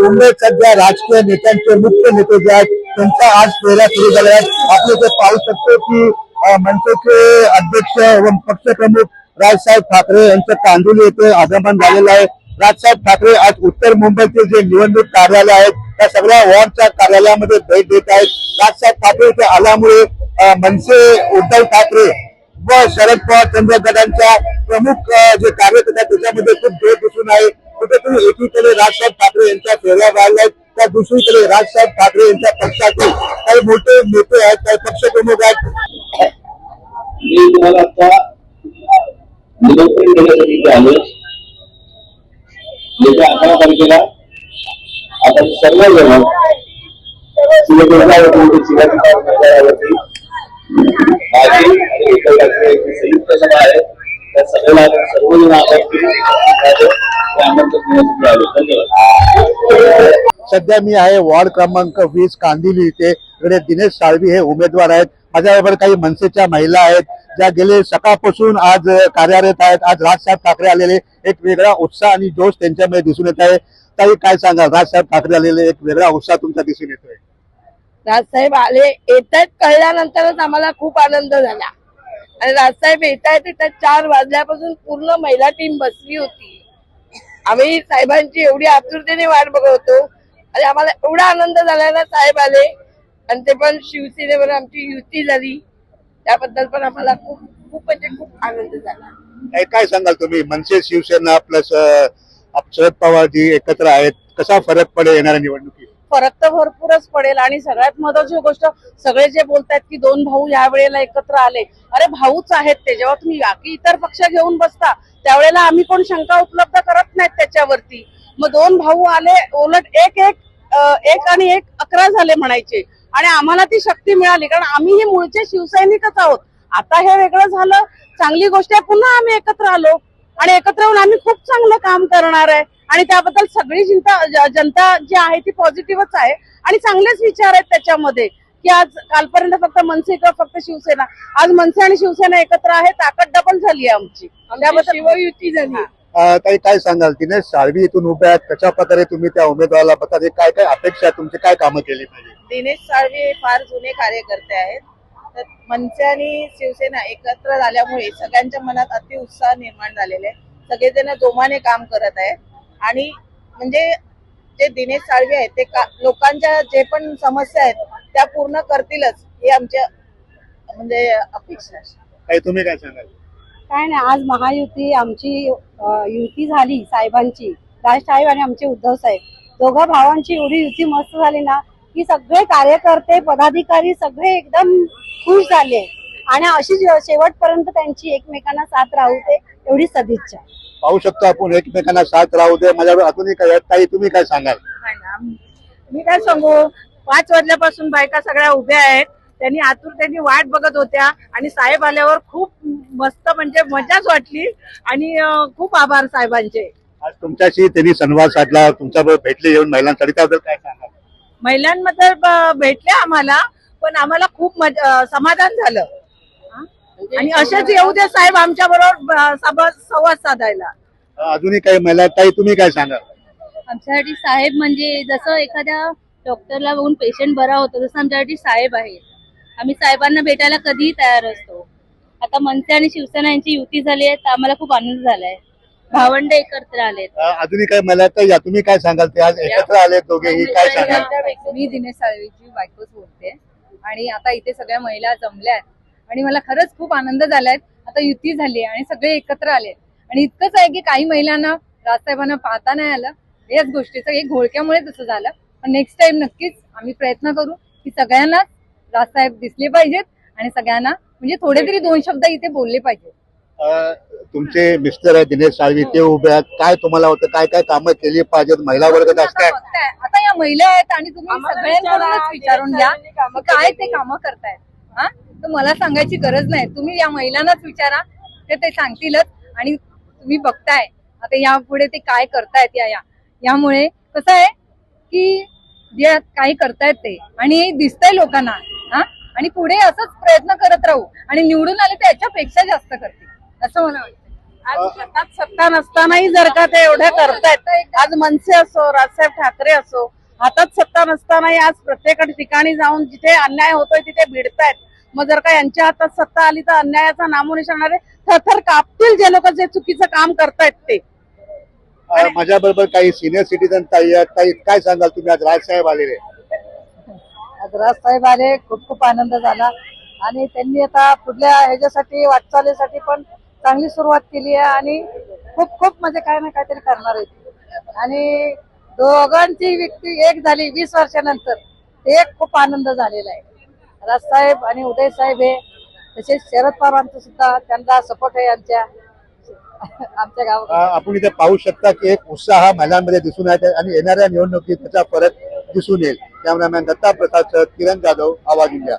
मुंबईत सध्या राजकीय नेत्यांचे मुख्य नेते जे आहेत त्यांचा आज फेऱ्या सुरू झाल्या आहेत. आपण इथे पाहू शकतो की मनसेचे अध्यक्ष व पक्षप्रमुख राजसाहेब ठाकरे यांचं कांदिवली येथे आगमन झालेलं आहे. राजसाहेब ठाकरे आज उत्तर मुंबईचे जे निवडणूक कार्यालय आहेत त्या सगळ्या वॉर्डच्या कार्यालयामध्ये भेट देत आहेत. राजसाहेब ठाकरे इथे आल्यामुळे मनसे उद्धव ठाकरे व शरद पवार चंद्र गटांच्या प्रमुख जे कार्यकर्ते आहेत त्याच्यामध्ये खूप जोर दिसून आहे. कुठेतरी एकीकडे राजसाहेब ठाकरे यांच्या फेऱ्या वाढल्या आहेत तर दुसरीकडे राजसाहेब ठाकरे यांच्या पक्षातील काही मोठे नेते आहेत, काही पक्षप्रमुख आहेत. मी तुम्हाला आता निमंत्रण देण्यासाठी आलो. येत्या 11 तारखेला आपण सर्वजण शिवाजी पार्क मैदानावरती माझी आणि उद्धव ठाकरे यांची संयुक्त सभा आहे. त्या सभेला आपण सर्वजण आमंत्रण आलो. धन्यवाद. सध्या मी आहे वॉर्ड क्रमांक 20 कांदिवली इथे. इकडे दिनेश साळवी हे उमेदवार आहेत. माझ्याबरोबर काही मनसेच्या महिला आहेत ज्या गेले सकाळपासून आज कार्यरत आहेत. आज राजसाहेब ठाकरे आलेले, एक वेगळा उत्साह आणि जोश त्यांच्यामध्ये दिसून येत आहे. ताई काय सांगाल, राजसाहेब ठाकरे आलेले, एक वेगळा उत्साह तुमचा दिसून येतोय. राजसाहेब आले येतात कळल्यानंतरच आम्हाला खूप आनंद झाला. आणि राजसाहेब येतात 4 वाजल्यापासून पूर्ण महिला टीम बसली होती. आम्ही साहेबांची एवढी आतुरतेने वाट बघत होतो आणि आम्हाला एवढा आनंद झाला ना साहेब आले. आणि ते पण शिवसेनेवर आमची युती झाली त्याबद्दल पण आम्हाला खूप खूप म्हणजे खूप आनंद झाला. काय सांगाल तुम्ही, मनसे शिवसेना प्लस शरद पवार जी एकत्र आहेत, कसा फरक पडेल येणाऱ्या निवडणुकीत? फरक तर भरपूरच पडेल. आणि सगळ्यात महत्वाची गोष्ट, सगळे जे बोलतात की 2 भाऊ या वेळेला एकत्र आले, अरे भाऊच आहेत ते. जेव्हा तुम्ही बाकी इतर पक्ष घेऊन बसता त्यावेळेला आम्ही कोण शंका उपलब्ध करत नाहीत त्याच्यावरती. मग 2 भाऊ आले, उलट एक आणि एक 11 झाले म्हणायचे. आणि आम्हाला ती शक्ती मिळाली कारण आम्ही हे मूळचे शिवसैनिकच आहोत. आता हे वेगळं झालं, चांगली गोष्ट आहे. पुन्हा आम्ही एकत्र आलो आणि एकत्र येऊन आम्ही खूप चांगलं काम करणार आहे. आणि त्याबद्दल सगळी जनता जी आहे ती पॉझिटिव्हच आहे आणि चांगलेच विचार आहेत त्याच्यामध्ये. की आज कालपर्यंत फक्त मनसे किंवा फक्त शिवसेना, आज मनसे आणि शिवसेना एकत्र आहे, ताकद डबल झाली आहे आमची, त्याबद्दल शिवयुती झाली. काही काय सांगाल, तिने साळवी इथून उभ्या आहेत, कशा प्रकारे तुम्ही त्या उमेदवाराला बघता, काय काय अपेक्षा, तुमचे काय कामं केली पाहिजे? दिनेश साळवी फार जुने कार्यकर्ते आहेत. तर मनसे आणि शिवसेना एकत्र झाल्यामुळे सगळ्यांच्या मनात अति उत्साह निर्माण झालेला आहे. सगळेजण जोमाने काम करत आहेत. आणि म्हणजे जे दिनेश साळवी आहेत ते लोकांच्या जे पण समस्या आहेत त्या पूर्ण करतीलच हे आमच्या म्हणजे अपेक्षा आहे. तुम्ही काय सांगाल? काय नाही, आज महायुती आमची युती झाली साहेबांची, राज साहेब आणि आमचे उद्धव साहेब, दोघा भावांची एवढी युती मस्त झाली ना की सगळे कार्यकर्ते पदाधिकारी सगळे एकदम खुश झाले. आणि अशी शेवटपर्यंत त्यांची एकमेकांना साथ राहू दे एवढी सदिच्छा. पाहू शकतो आपण, एकमेकांना साथ राहू दे. माझ्यावर अजूनही काय ताई, तुम्ही काय सांगाल? मी काय सांगू, 5 वाजल्यापासून बायका सगळ्या उभ्या आहेत. त्यांनी आतुरतेने वाट बघत होत्या आणि साहेब आल्यावर खूप मस्त म्हणजे मजाच वाटली. आणि खूप आभार साहेबांचे. आज तुमच्याशी त्यांनी संवाद साधला, तुमच्याबरोबर भेटले येऊन महिलांसाठी, त्याबद्दल काय सांगाल? महिलांमध्ये भेटले आम्हाला, पण आम्हाला खूप समाधान झालं. आणि असेच येऊ दे साहेब आमच्या बरोबर संवाद साधायला. अजूनही काही महिला, ताई तुम्ही काय सांगाल? आमच्यासाठी साहेब म्हणजे जसं एखाद्या डॉक्टरला बघून पेशंट बरा होतो तसं आमच्यासाठी साहेब आहे. आम्ही साहेबांना भेटायला कधीही तयार असतो. आता मनसे आणि शिवसेना यांची युती झाली आहे तर आम्हाला खूप आनंद झालाय. भावंड एकत्र आलेत. अजूनही काही महिला, ताई तुम्ही काय सांगाल? ते आज एकत्र आले दोघेही, काय सांगाल? मी दिनेश साळवीची बायकोच बोलते आणि आता इथे सगळ्या महिला जमल्यात आणि मला खरंच खूप आनंद झालाय. आता युती झाली आणि सगळे एकत्र आले. आणि इतकंच आहे की काही महिलांना राजसाहेबांना पाहता नाही आलं, याच गोष्टीचं एक घोळक्यामुळे तसं झालं. पण नेक्स्ट टाइम नक्कीच आम्ही प्रयत्न करू की सगळ्यांना राजसाहेब दिसले पाहिजेत आणि सगळ्यांना म्हणजे थोडे तरी 2 शब्द इथे बोलले पाहिजेत. तुमचे मिस्टर आहे दिनेश साळवी, ते उभे आहेत. काय तुम्हाला होतं, काय काय कामं केली पाहिजेत? महिला वर्ग असतात, आता या महिला आहेत आणि तुम्ही सगळ्यांकडूनच विचारून घ्या काय ते कामं करतायत. हा, तर मला सांगायची गरज नाही, तुम्ही या महिलांनाच विचारा, ते सांगतीलच. आणि तुम्ही बघताय आता यापुढे ते काय करतायत. यामुळे कसं आहे की जे काही करतायत ते आणि दिसतंय लोकांना. हा, आणि पुढे असंच प्रयत्न करत राहू आणि निवडून आले तर याच्यापेक्षा जास्त करतील असं मला वाटतं. आज हातात सत्ता नसतानाही जर का ते एवढं करतायत, आज मनसे असो राजसाहेब ठाकरे असो, हातात सत्ता नसतानाही आज प्रत्येक ठिकाणी जाऊन जिथे अन्याय होतोय तिथे भिडतायत. मग जर का यांच्या हातात सत्ता आली तर अन्यायाचा नामोनिशाण थरथर कापतील जे लोक जे चुकीचं काम करतायत ते. माझ्या बरोबर काही सिनियर सिटीजन ताई आहेत. ताई, काय सांगाल तुम्ही आज राजसाहेब आलेले? आज राजसाहेब आले, खूप खूप आनंद झाला आणि त्यांनी आता पुढल्या ह्याच्यासाठी वाटचालीसाठी पण चांगली सुरुवात केली आहे आणि खूप खूप म्हणजे काय ना काहीतरी करणार आहेत आणि दोघांची व्यक्ती एक झाली 20 वर्षानंतर, ते एक खूप आनंद झालेला आहे. राजसाहेब आणि उदय साहेब हे तसेच शरद पवारांचं सुद्धा त्यांना सपोर्ट आहे आमच्या गावात. आपण इथे पाहू शकता की एक उत्साह महिलांमध्ये दिसून येत आहे आणि येणाऱ्या निवडणुकीत त्याचा फरक दिसून येईल. कॅमेरामॅन दत्ता प्रसाद, किरण जाधव, आवाज इंडिया.